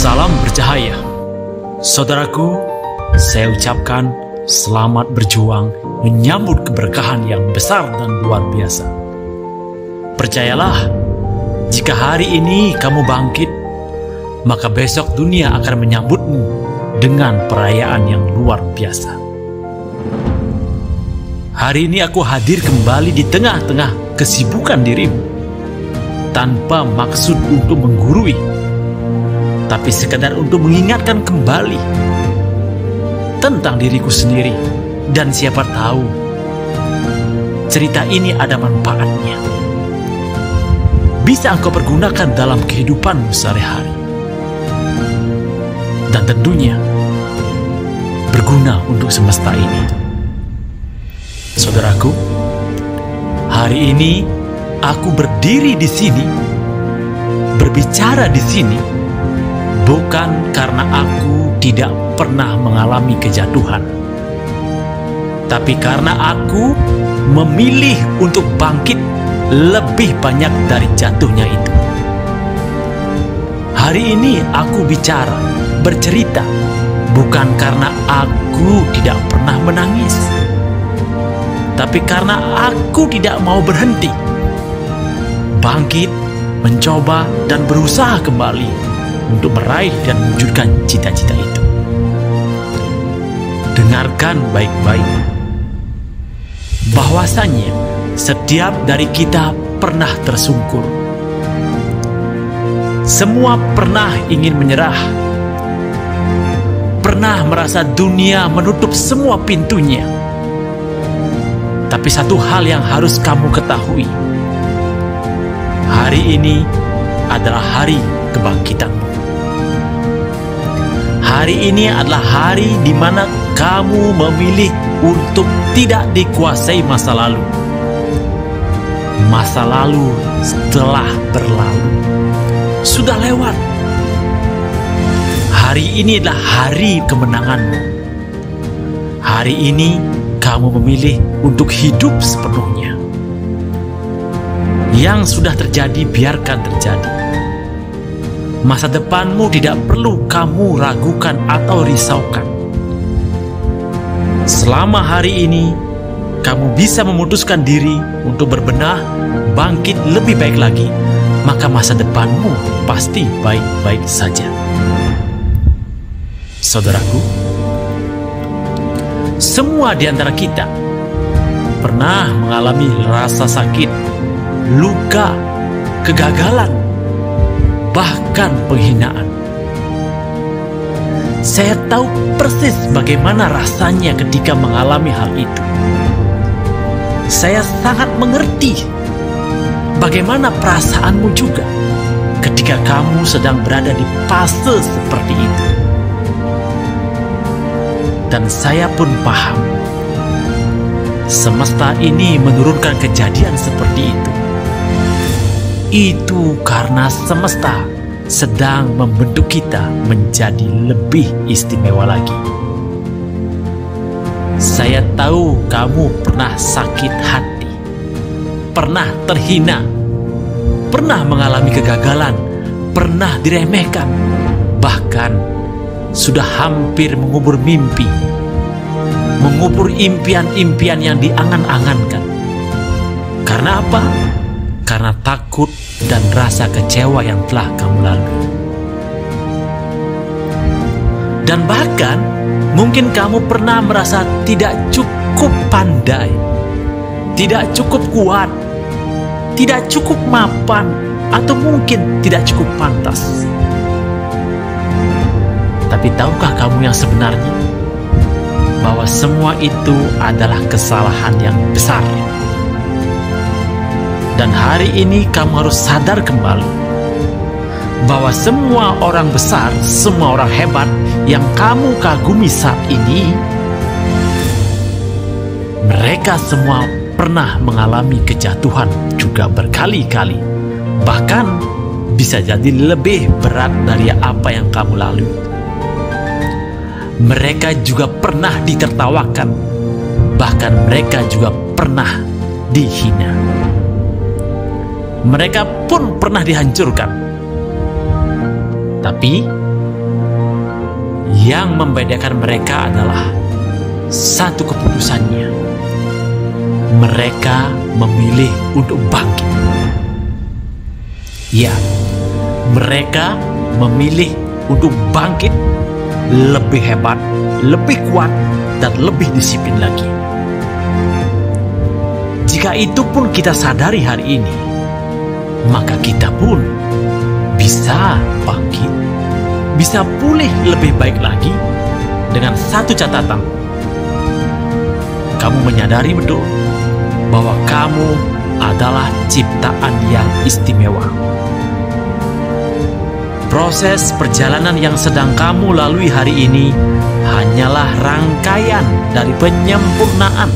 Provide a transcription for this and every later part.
Salam bercahaya. Saudaraku, saya ucapkan selamat berjuang menyambut keberkahan yang besar dan luar biasa. Percayalah, jika hari ini kamu bangkit, maka besok dunia akan menyambutmu dengan perayaan yang luar biasa. Hari ini aku hadir kembali di tengah-tengah kesibukan dirimu, tanpa maksud untuk menggurui, tapi sekadar untuk mengingatkan kembali tentang diriku sendiri. Dan siapa tahu cerita ini ada manfaatnya, bisa engkau pergunakan dalam kehidupanmu sehari-hari, dan tentunya berguna untuk semesta ini. Saudaraku, hari ini aku berdiri di sini, berbicara di sini, bukan karena aku tidak pernah mengalami kejatuhan, tapi karena aku memilih untuk bangkit lebih banyak dari jatuhnya itu. Hari ini aku bicara, bercerita, bukan karena aku tidak pernah menangis, tapi karena aku tidak mau berhenti, bangkit, mencoba, dan berusaha kembali untuk meraih dan mewujudkan cita-cita itu. Dengarkan baik-baik, bahwasanya setiap dari kita pernah tersungkur. Semua pernah ingin menyerah, pernah merasa dunia menutup semua pintunya. Tapi satu hal yang harus kamu ketahui, hari ini adalah hari kebangkitanmu. Hari ini adalah hari di mana kamu memilih untuk tidak dikuasai masa lalu. Masa lalu telah berlalu, sudah lewat. Hari ini adalah hari kemenanganmu. Hari ini kamu memilih untuk hidup sepenuhnya. Yang sudah terjadi, biarkan terjadi. Masa depanmu tidak perlu kamu ragukan atau risaukan. Selama hari ini, kamu bisa memutuskan diri untuk berbenah, bangkit lebih baik lagi, maka masa depanmu pasti baik-baik saja. Saudaraku, semua di antara kita pernah mengalami rasa sakit, luka, kegagalan, bahkan penghinaan. Saya tahu persis bagaimana rasanya ketika mengalami hal itu. Saya sangat mengerti bagaimana perasaanmu juga ketika kamu sedang berada di fase seperti itu. Dan saya pun paham, semesta ini menurunkan kejadian seperti itu. Itu karena semesta sedang membentuk kita menjadi lebih istimewa lagi. Saya tahu kamu pernah sakit hati, pernah terhina, pernah mengalami kegagalan, pernah diremehkan, bahkan sudah hampir mengubur mimpi, mengubur impian-impian yang diangan-angankan. Karena apa? Karena takut dan rasa kecewa yang telah kamu lalui. Dan bahkan mungkin kamu pernah merasa tidak cukup pandai, tidak cukup kuat, tidak cukup mapan, atau mungkin tidak cukup pantas. Tapi tahukah kamu yang sebenarnya bahwa semua itu adalah kesalahan yang besar? Dan hari ini kamu harus sadar kembali bahwa semua orang besar, semua orang hebat yang kamu kagumi saat ini, mereka semua pernah mengalami kejatuhan juga berkali-kali. Bahkan bisa jadi lebih berat dari apa yang kamu lalui. Mereka juga pernah ditertawakan, bahkan mereka juga pernah dihina. Mereka pun pernah dihancurkan. Tapi Yang membedakan mereka adalah satu keputusannya. Mereka memilih untuk bangkit. Ya, mereka memilih untuk bangkit lebih hebat, lebih kuat, dan lebih disiplin lagi. Jika itu pun kita sadari hari ini, maka kita pun bisa bangkit, bisa pulih lebih baik lagi dengan satu catatan. Kamu menyadari betul bahwa kamu adalah ciptaan yang istimewa. Proses perjalanan yang sedang kamu lalui hari ini hanyalah rangkaian dari penyempurnaan.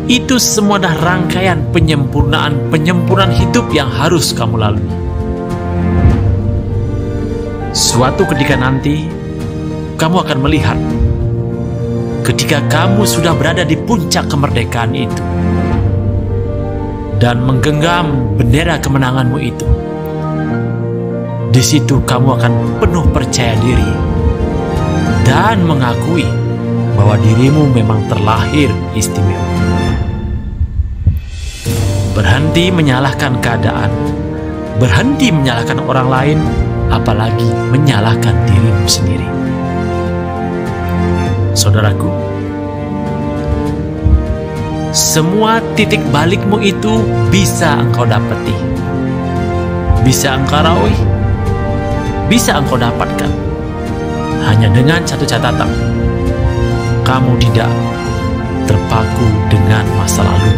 Itu semua adalah rangkaian penyempurnaan hidup yang harus kamu lalui. Suatu ketika nanti, kamu akan melihat ketika kamu sudah berada di puncak kemerdekaan itu dan menggenggam bendera kemenanganmu itu. Di situ kamu akan penuh percaya diri dan mengakui bahwa dirimu memang terlahir istimewa. Berhenti menyalahkan keadaan, berhenti menyalahkan orang lain, apalagi menyalahkan dirimu sendiri. Saudaraku, semua titik balikmu itu bisa engkau dapati, bisa engkau raih, bisa engkau dapatkan hanya dengan satu catatan: kamu tidak terpaku dengan masa lalu.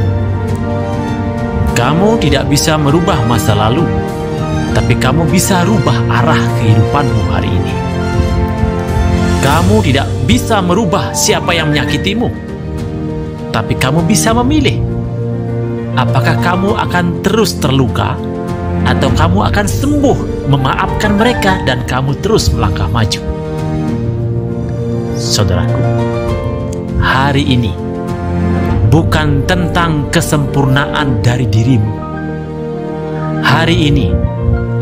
Kamu tidak bisa merubah masa lalu, tapi kamu bisa rubah arah kehidupanmu hari ini. Kamu tidak bisa merubah siapa yang menyakitimu, tapi kamu bisa memilih apakah kamu akan terus terluka atau kamu akan sembuh, memaafkan mereka, dan kamu terus melangkah maju. Saudaraku, hari ini bukan tentang kesempurnaan dari dirimu. Hari ini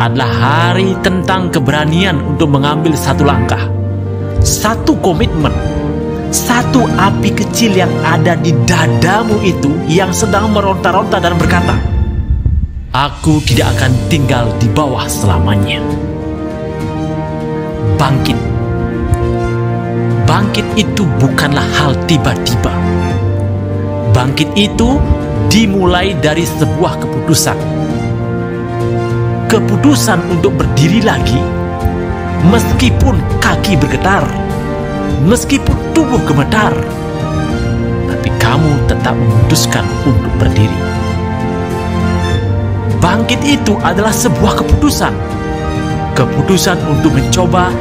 adalah hari tentang keberanian untuk mengambil satu langkah, satu komitmen, satu api kecil yang ada di dadamu itu yang sedang meronta-ronta dan berkata, "Aku tidak akan tinggal di bawah selamanya." Bangkit. Bangkit itu bukanlah hal tiba-tiba. Bangkit itu dimulai dari sebuah keputusan. Keputusan untuk berdiri lagi, meskipun kaki bergetar, meskipun tubuh gemetar, tapi kamu tetap memutuskan untuk berdiri. Bangkit itu adalah sebuah keputusan. Keputusan untuk mencoba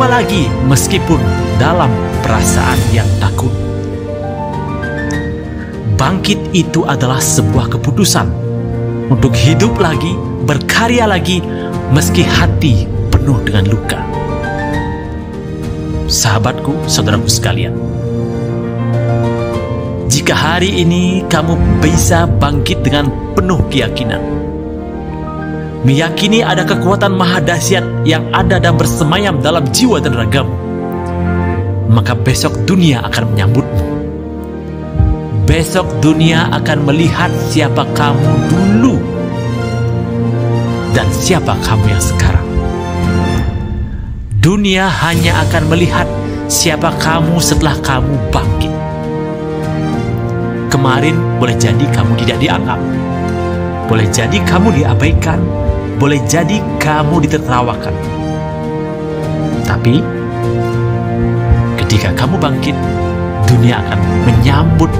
lagi, meskipun dalam perasaan yang takut. Bangkit itu adalah sebuah keputusan untuk hidup lagi, berkarya lagi, meski hati penuh dengan luka. Sahabatku, saudaraku sekalian, jika hari ini kamu bisa bangkit dengan penuh keyakinan, meyakini ada kekuatan maha dahsyat yang ada dan bersemayam dalam jiwa dan ragamu, maka besok dunia akan menyambutmu. Besok dunia akan melihat siapa kamu dulu dan siapa kamu yang sekarang. Dunia hanya akan melihat siapa kamu setelah kamu bangkit. Kemarin boleh jadi kamu tidak dianggap, boleh jadi kamu diabaikan, boleh jadi kamu ditertawakan. Tapi ketika kamu bangkit, dunia akan menyambut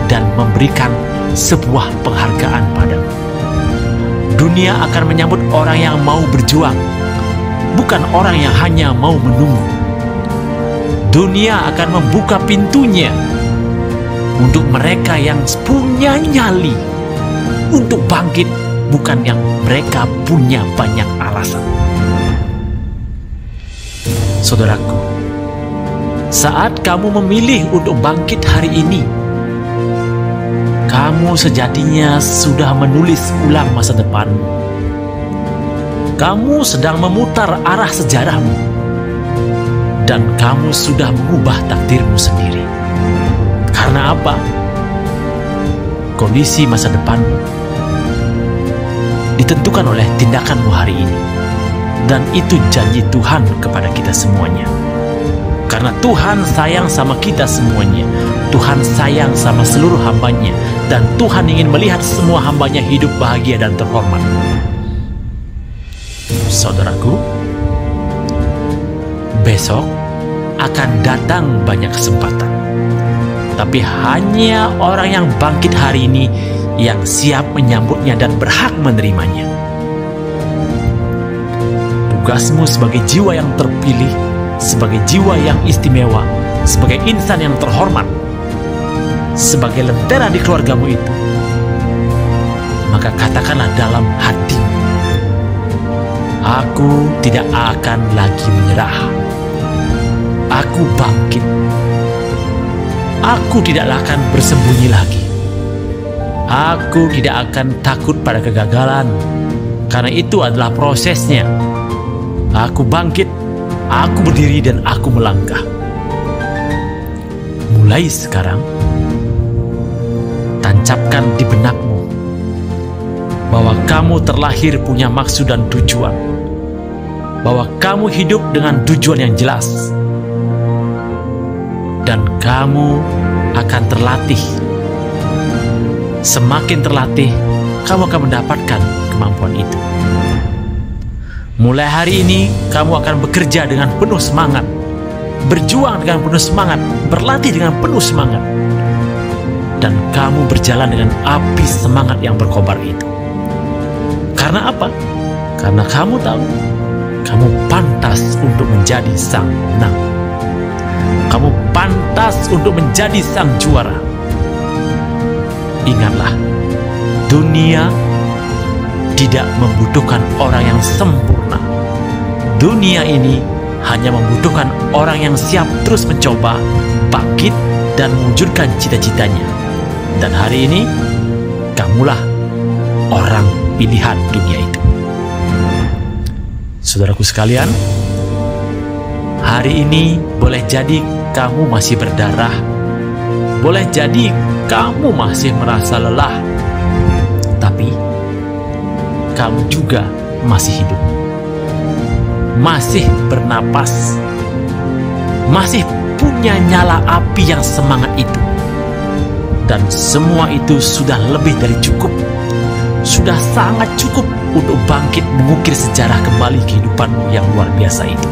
dan memberikan sebuah penghargaan padamu. Dunia akan menyambut orang yang mau berjuang, bukan orang yang hanya mau menunggu. Dunia akan membuka pintunya untuk mereka yang punya nyali untuk bangkit, bukan yang mereka punya banyak alasan. Saudaraku, saat kamu memilih untuk bangkit hari ini, kamu sejatinya sudah menulis ulang masa depanmu. kamu sedang memutar arah sejarahmu, dan kamu sudah mengubah takdirmu sendiri. Karena apa? Kondisi masa depanmu ditentukan oleh tindakanmu hari ini. Dan itu janji Tuhan kepada kita semuanya. Karena Tuhan sayang sama kita semuanya. Tuhan sayang sama seluruh hambanya. Dan Tuhan ingin melihat semua hambanya hidup bahagia dan terhormat. Saudaraku, besok akan datang banyak kesempatan. Tapi hanya orang yang bangkit hari ini yang siap menyambutnya dan berhak menerimanya. Tugasmu sebagai jiwa yang terpilih, sebagai jiwa yang istimewa, sebagai insan yang terhormat, sebagai lentera di keluargamu itu, maka katakanlah dalam hatimu, aku tidak akan lagi menyerah. Aku bangkit. Aku tidak akan bersembunyi lagi. Aku tidak akan takut pada kegagalan, karena itu adalah prosesnya. Aku bangkit, aku berdiri, dan aku melangkah. Mulai sekarang, tancapkan di benakmu bahwa kamu terlahir punya maksud dan tujuan, bahwa kamu hidup dengan tujuan yang jelas, dan kamu akan terlatih. Semakin terlatih, kamu akan mendapatkan kemampuan itu. Mulai hari ini, kamu akan bekerja dengan penuh semangat, berjuang dengan penuh semangat, berlatih dengan penuh semangat, dan kamu berjalan dengan api semangat yang berkobar itu. Karena apa? Karena kamu tahu, kamu pantas untuk menjadi sang menang. Kamu pantas untuk menjadi sang juara. Ingatlah, dunia tidak membutuhkan orang yang sempurna. Dunia ini hanya membutuhkan orang yang siap terus mencoba, bangkit, dan mewujudkan cita-citanya. Dan hari ini, kamulah orang pilihan dunia itu. Saudaraku sekalian, hari ini boleh jadi kamu masih berdarah, boleh jadi kamu masih merasa lelah, tapi kamu juga masih hidup, masih bernapas, masih punya nyala api yang semangat itu. Dan semua itu sudah lebih dari cukup, sudah sangat cukup untuk bangkit mengukir sejarah kembali kehidupanmu yang luar biasa itu.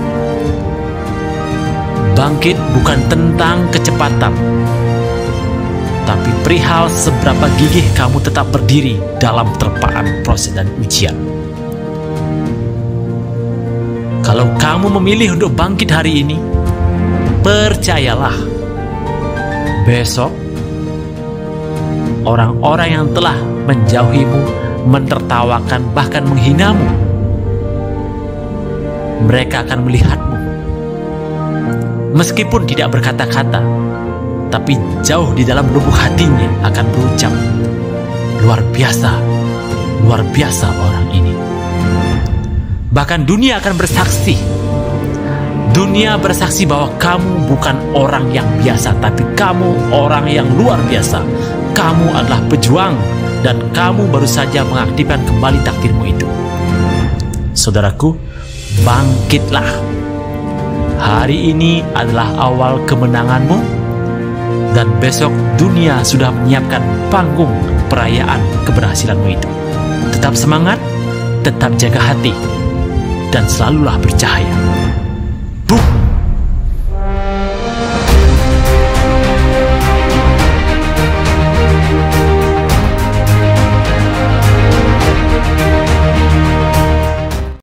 Bangkit bukan tentang kecepatan, tapi perihal seberapa gigih kamu tetap berdiri dalam terpaan proses dan ujian. Kalau kamu memilih untuk bangkit hari ini, percayalah, besok orang-orang yang telah menjauhimu, mentertawakan, bahkan menghinamu, mereka akan melihatmu. Meskipun tidak berkata-kata, tapi jauh di dalam lubuk hatinya akan berucap, luar biasa orang ini. Bahkan dunia akan bersaksi. Dunia bersaksi bahwa kamu bukan orang yang biasa, tapi kamu orang yang luar biasa. Kamu adalah pejuang, dan kamu baru saja mengaktifkan kembali takdirmu itu. Saudaraku, bangkitlah. Hari ini adalah awal kemenanganmu, dan besok dunia sudah menyiapkan panggung perayaan keberhasilanmu itu. Tetap semangat, tetap jaga hati, dan selalulah bercahaya. Boom!